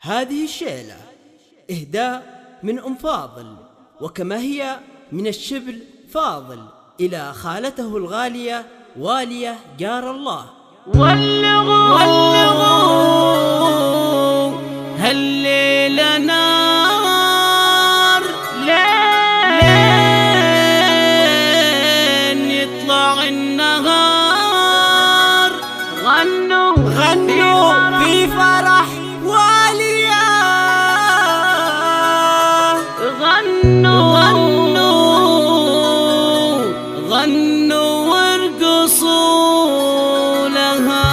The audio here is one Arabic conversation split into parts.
هذه الشيلة إهداء من أم فاضل، وكما هي من الشبل فاضل إلى خالته الغالية والية جار الله. ولغوا هالليلة نار لين يطلع النهار. غنوا في فرح والية، غنوا وارقصوا لها.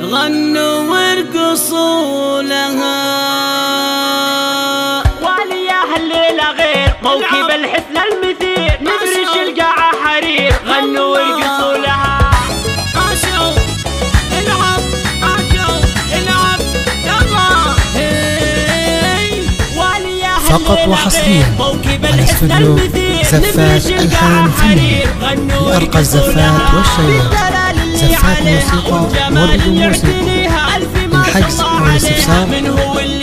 غنوا وارقصوا لها. والية هالليلة غير موكب الحفل المثير، نفرش القاعة حرير. غنوا وارقصوا لها. فقط وحصريا على استوديو زفات ألحان فنية لأرقى الزفات والشيلات، زفات موسيقى وبدون موسيقى. الحجز أو الاستفسار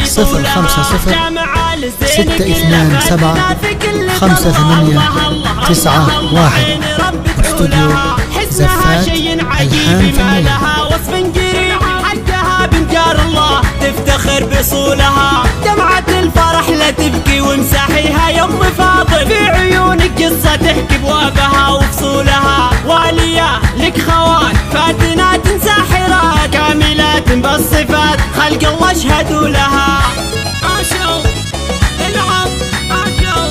057-627-5891. استوديو زفات ألحان فنية. تفتخر بصولها دمعة الفرح لا تبكي وامسحيها يا ام فاضل. في عيونك قصة تحكي بوابها وفصولها. والية لك خوات فاتنات ساحرات كاملات بالصفات، خلق الله اشهدوا لها. عاشوا العب يلا.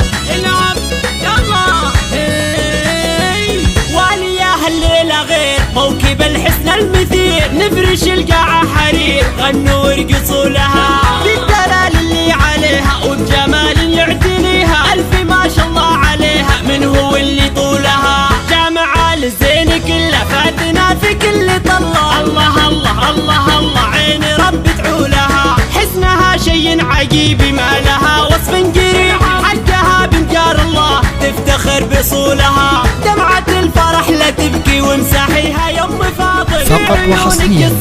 والية هالليلة غير موكب الحسن المثير، نفرش القاعة حرير. غنوا وارقصوا لها بالدلال اللي عليها وبجمال يعتنيها. ألف ما شاء الله عليها، من هو اللي طولها جامعة الزين كله فاتنا في كل طلة. الله الله الله الله عين رب تعولها. حسنها شي عجيب ما لها وصف قريب، حقها بمجار الله تفتخر بصولها. دمعة الفرح لا تبكي وامسحيها يا ام فاضل. فقط وحصريا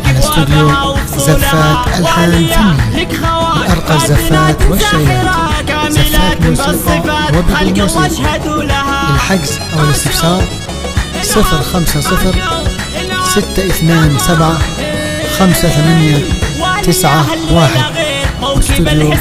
على استوديو زفات ألحان فنية لأرقى الزفات والشيلات، زفات موسيقى وبدون موسيقى. الحجز أو الاستفسار 057-627-5891. استوديو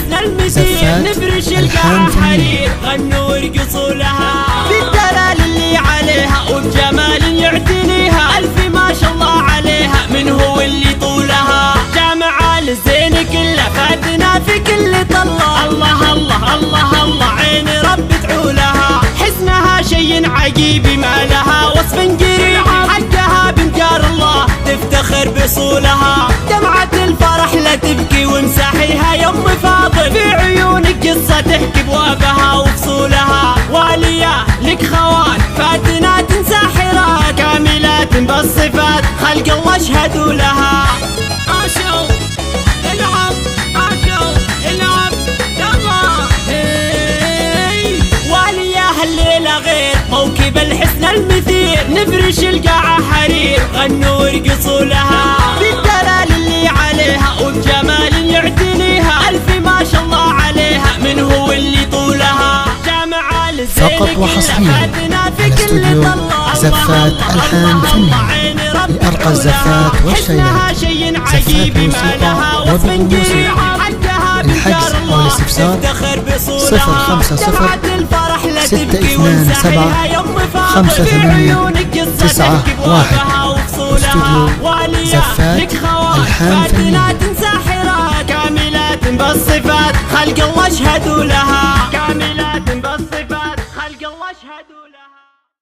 زفات ألحان فنية. غنوا وارقصوا لها بالدلال اللي عليها وبجمال يعتنيها. ألف ما شاء الله عليها، من هو اللي طولها جامعة الزين كله فاتنا في كل طلة. الله الله الله الله عين رب تعولها. حسنها شي عجيب ما لها وصف قريب، حقها بمجار الله تفتخر بصولها. دمعة الفرح لا تبكي وامسحيها يا ام فاضل. في عيونك قصة تحكي بوابها وفصولها. والية لك خوات فاتنات ساحرات كاملات بالصفات، خلق الله اشهدوا لها. عاشوا العب يلا. والية هالليلة غير موكب الحسن المثير، نفرش القاعة حرير. غنوا وارقصوا لها بالدلال اللي عليها وبجمال يعتنيها. ألف ما شاء الله عليها، من هو اللي طولها جامعة الزين. فقط وحصريا على استوديو زفات ألحان فنية لأرقى الزفات والشيلات، زفات موسيقى وبدون موسيقى. الحجز أو الاستفسار 057-627-5891. استوديو زفات ألحان فنية. كاملات بالصفات، خلق الله اشهدوا لها.